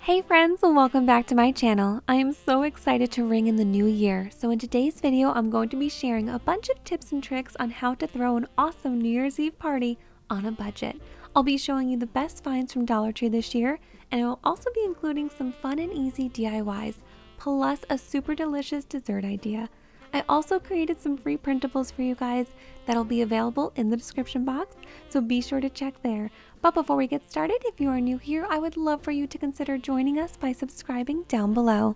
Hey friends, welcome back to my channel. I am so excited to ring in the new year. So in today's video, I'm going to be sharing a bunch of tips and tricks on how to throw an awesome New Year's Eve party on a budget. I'll be showing you the best finds from Dollar Tree this year, and I will also be including some fun and easy DIYs, plus a super delicious dessert idea. I also created some free printables for you guys that'll be available in the description box, so be sure to check there. But before we get started, if you are new here, I would love for you to consider joining us by subscribing down below.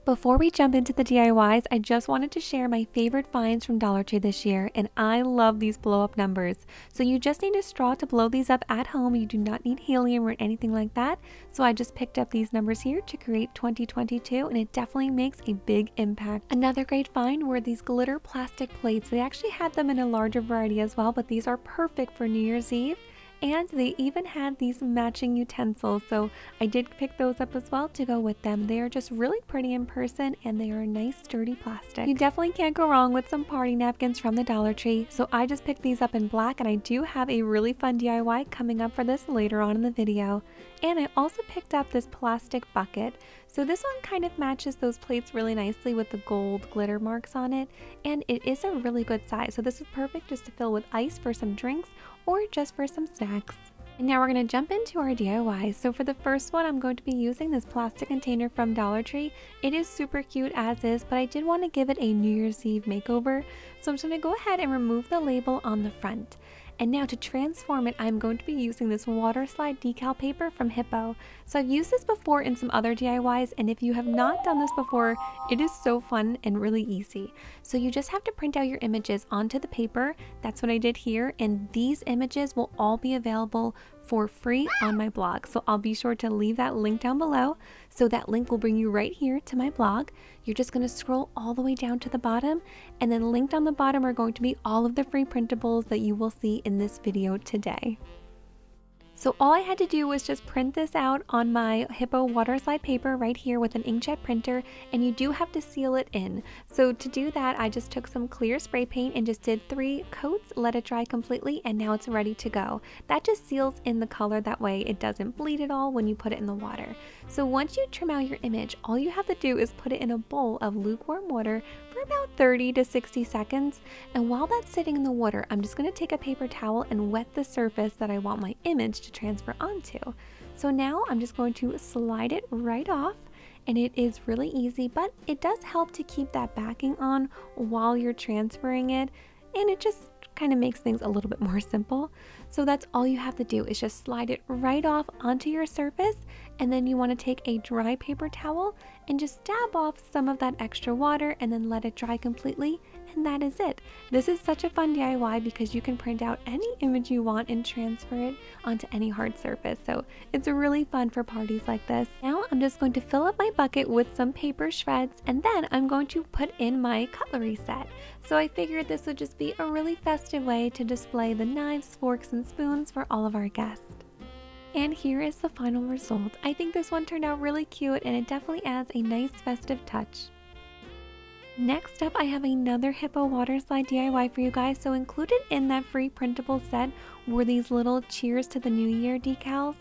Before we jump into the DIYs, I just wanted to share my favorite finds from Dollar Tree this year, and I love these blow up numbers. So you just need a straw to blow these up at home. You do not need helium or anything like that. So I just picked up these numbers here to create 2022, and it definitely makes a big impact. Another great find were these glitter plastic plates. They actually had them in a larger variety as well, but these are perfect for New Year's Eve. And they even had these matching utensils, so I did pick those up as well to go with them. They are just really pretty in person, and they are a nice sturdy plastic. You definitely can't go wrong with some party napkins from the Dollar Tree, so I just picked these up in black, and I do have a really fun DIY coming up for this later on in the video. And I also picked up this plastic bucket. So this one kind of matches those plates really nicely with the gold glitter marks on it, and it is a really good size. So this is perfect just to fill with ice for some drinks or just for some snacks. And now we're going to jump into our DIYs. So for the first one, I'm going to be using this plastic container from Dollar Tree. It is super cute as is, but I did want to give it a New Year's Eve makeover. So I'm just going to go ahead and remove the label on the front. And now to transform it, I'm going to be using this Waterslide decal paper from Hippo. So I've used this before in some other DIYs, and if you have not done this before, it is so fun and really easy. So you just have to print out your images onto the paper. That's what I did here, and these images will all be available for free on my blog. So I'll be sure to leave that link down below. So that link will bring you right here to my blog. You're just going to scroll all the way down to the bottom, and then linked on the bottom are going to be all of the free printables that you will see in this video today. So all I had to do was just print this out on my Hippo Waterslide paper right here with an inkjet printer, and you do have to seal it in. So to do that, I just took some clear spray paint and just did 3 coats, let it dry completely, and now it's ready to go. That just seals in the color, that way it doesn't bleed at all when you put it in the water. So once you trim out your image, all you have to do is put it in a bowl of lukewarm water for about 30 to 60 seconds. And while that's sitting in the water, I'm just going to take a paper towel and wet the surface that I want my image to transfer onto. So now I'm just going to slide it right off, and it is really easy, but it does help to keep that backing on while you're transferring it, and it just kind of makes things a little bit more simple. So that's all you have to do is just slide it right off onto your surface, and then you want to take a dry paper towel and just dab off some of that extra water and then let it dry completely, and that is it. This is such a fun DIY because you can print out any image you want and transfer it onto any hard surface. So it's really fun for parties like this. Now I'm just going to fill up my bucket with some paper shreds, and then I'm going to put in my cutlery set. So I figured this would just be a really festive way to display the knives, forks, and spoons for all of our guests. And here is the final result. I think this one turned out really cute, and it definitely adds a nice festive touch. Next up, I have another Hippo Waterslide DIY for you guys. So included in that free printable set were these little Cheers to the New Year decals.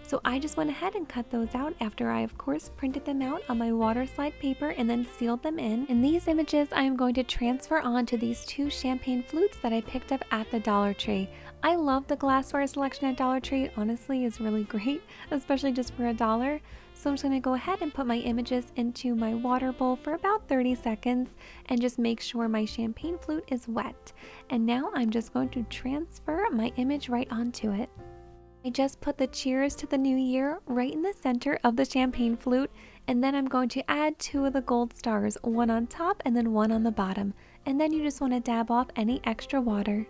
So I just went ahead and cut those out after I, of course, printed them out on my Waterslide paper and then sealed them in. And these images I am going to transfer onto these 2 champagne flutes that I picked up at the Dollar Tree. I love the glassware selection at Dollar Tree. It honestly is really great, especially just for $1. So I'm just going to go ahead and put my images into my water bowl for about 30 seconds and just make sure my champagne flute is wet. And now I'm just going to transfer my image right onto it. I just put the Cheers to the New Year right in the center of the champagne flute, and then I'm going to add 2 of the gold stars, one on top and then one on the bottom. And then you just want to dab off any extra water.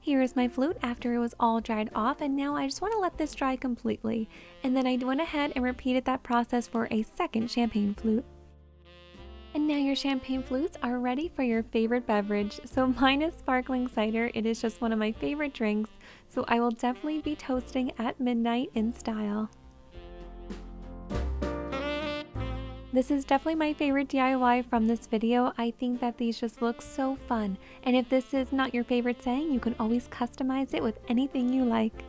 Here is my flute after it was all dried off, and now I just want to let this dry completely. And then I went ahead and repeated that process for a second champagne flute. And now your champagne flutes are ready for your favorite beverage. So mine is sparkling cider. It is just one of my favorite drinks, so I will definitely be toasting at midnight in style. This is definitely my favorite DIY from this video. I think that these just look so fun. And if this is not your favorite saying, you can always customize it with anything you like.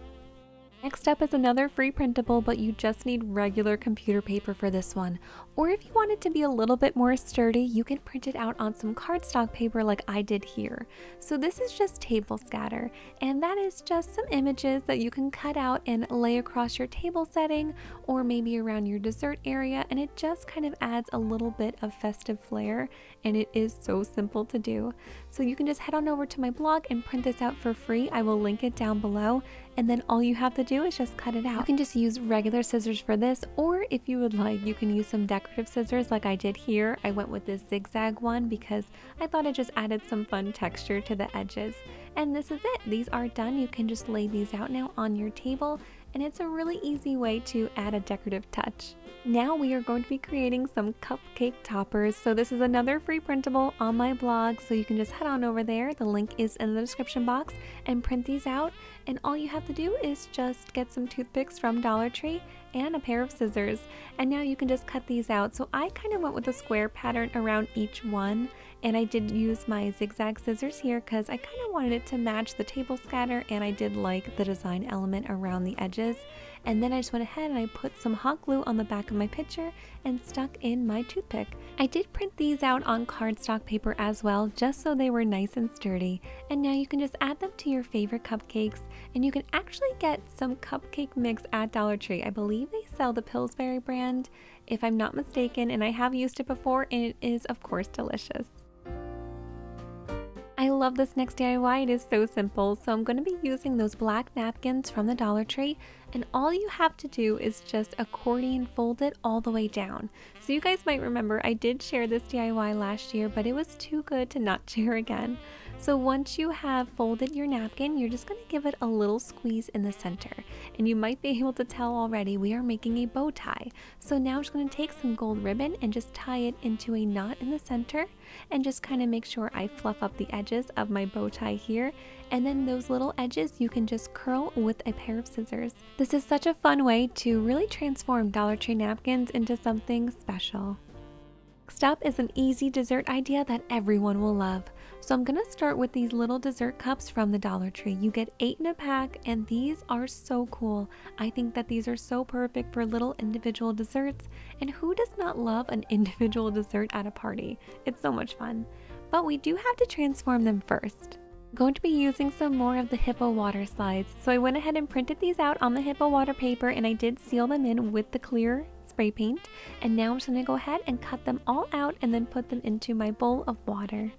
Next up is another free printable, but you just need regular computer paper for this one. Or if you want it to be a little bit more sturdy, you can print it out on some cardstock paper like I did here. So this is just table scatter, and that is just some images that you can cut out and lay across your table setting or maybe around your dessert area, and it just kind of adds a little bit of festive flair, and it is so simple to do. So you can just head on over to my blog and print this out for free. I will link it down below, and then all you have to do is just cut it out. You can just use regular scissors for this, or if you would like, you can use some decorative scissors like I did here. I went with this zigzag one because I thought it just added some fun texture to the edges. And this is it. These are done. You can just lay these out now on your table, and it's a really easy way to add a decorative touch. Now we are going to be creating some cupcake toppers. So this is another free printable on my blog, so you can just head on over there. The link is in the description box, and print these out. And all you have to do is just get some toothpicks from Dollar Tree and a pair of scissors. And now you can just cut these out. So I kind of went with a square pattern around each one. And I did use my zigzag scissors here because I kind of wanted it to match the table scatter, and I did like the design element around the edges. And then I just went ahead and I put some hot glue on the back of my picture and stuck in my toothpick. I did print these out on cardstock paper as well, just so they were nice and sturdy. And now you can just add them to your favorite cupcakes, and you can actually get some cupcake mix at Dollar Tree. I believe they sell the Pillsbury brand, if I'm not mistaken, and I have used it before, and it is of course delicious. I love this next DIY. It is so simple. So I'm going to be using those black napkins from the Dollar Tree, and all you have to do is just accordion fold it all the way down. So you guys might remember I did share this DIY last year, but it was too good to not share again. So once you have folded your napkin, you're just going to give it a little squeeze in the center. And you might be able to tell already we are making a bow tie. So now I'm just going to take some gold ribbon and just tie it into a knot in the center, and just kind of make sure I fluff up the edges of my bow tie here. And then those little edges you can just curl with a pair of scissors. This is such a fun way to really transform Dollar Tree napkins into something special. Next up is an easy dessert idea that everyone will love. So I'm going to start with these little dessert cups from the Dollar Tree. You get 8 in a pack, and these are so cool. I think that these are so perfect for little individual desserts, and who does not love an individual dessert at a party? It's so much fun. But we do have to transform them first. I'm going to be using some more of the Hippo water slides. So I went ahead and printed these out on the Hippo water paper, and I did seal them in with the clear spray paint. And now I'm just going to go ahead and cut them all out and then put them into my bowl of water.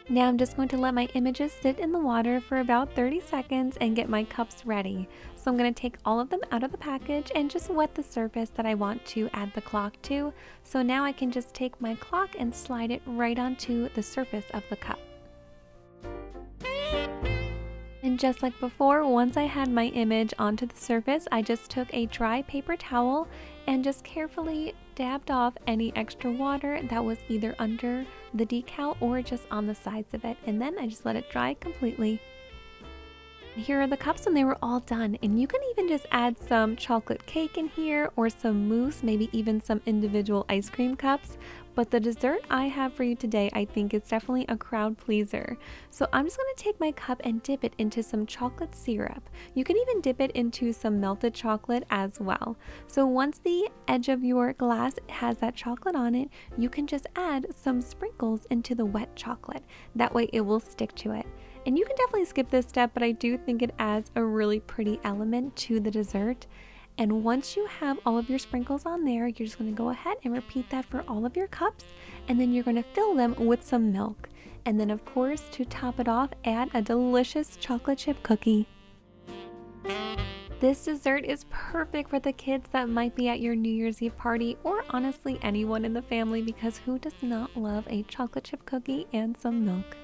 Now I'm just going to let my images sit in the water for about 30 seconds and get my cups ready. So I'm going to take all of them out of the package and just wet the surface that I want to add the clock to. So now I can just take my clock and slide it right onto the surface of the cup. And just like before, once I had my image onto the surface, I just took a dry paper towel and just carefully dabbed off any extra water that was either under the decal or just on the sides of it. And then I just let it dry completely. Here are the cups when they were all done, and you can even just add some chocolate cake in here or some mousse, maybe even some individual ice cream cups. But the dessert I have for you today, I think is definitely a crowd pleaser. So I'm just going to take my cup and dip it into some chocolate syrup. You can even dip it into some melted chocolate as well. So once the edge of your glass has that chocolate on it, you can just add some sprinkles into the wet chocolate. That way it will stick to it. And you can definitely skip this step, but I do think it adds a really pretty element to the dessert. And once you have all of your sprinkles on there, you're just going to go ahead and repeat that for all of your cups, and then you're going to fill them with some milk. And then of course, to top it off, add a delicious chocolate chip cookie. This dessert is perfect for the kids that might be at your New Year's Eve party, or honestly anyone in the family, because who does not love a chocolate chip cookie and some milk?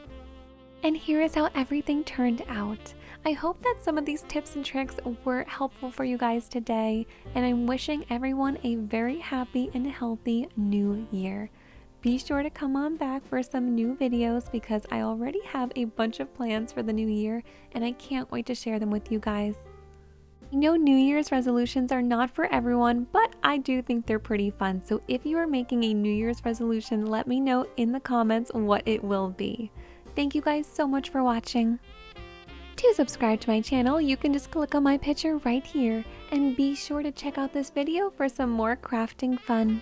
And here is how everything turned out. I hope that some of these tips and tricks were helpful for you guys today, and I'm wishing everyone a very happy and healthy new year. Be sure to come on back for some new videos because I already have a bunch of plans for the new year, and I can't wait to share them with you guys. I know New Year's resolutions are not for everyone, but I do think they're pretty fun. So if you are making a New Year's resolution, let me know in the comments what it will be. Thank you guys so much for watching. To subscribe to my channel, you can just click on my picture right here, and be sure to check out this video for some more crafting fun.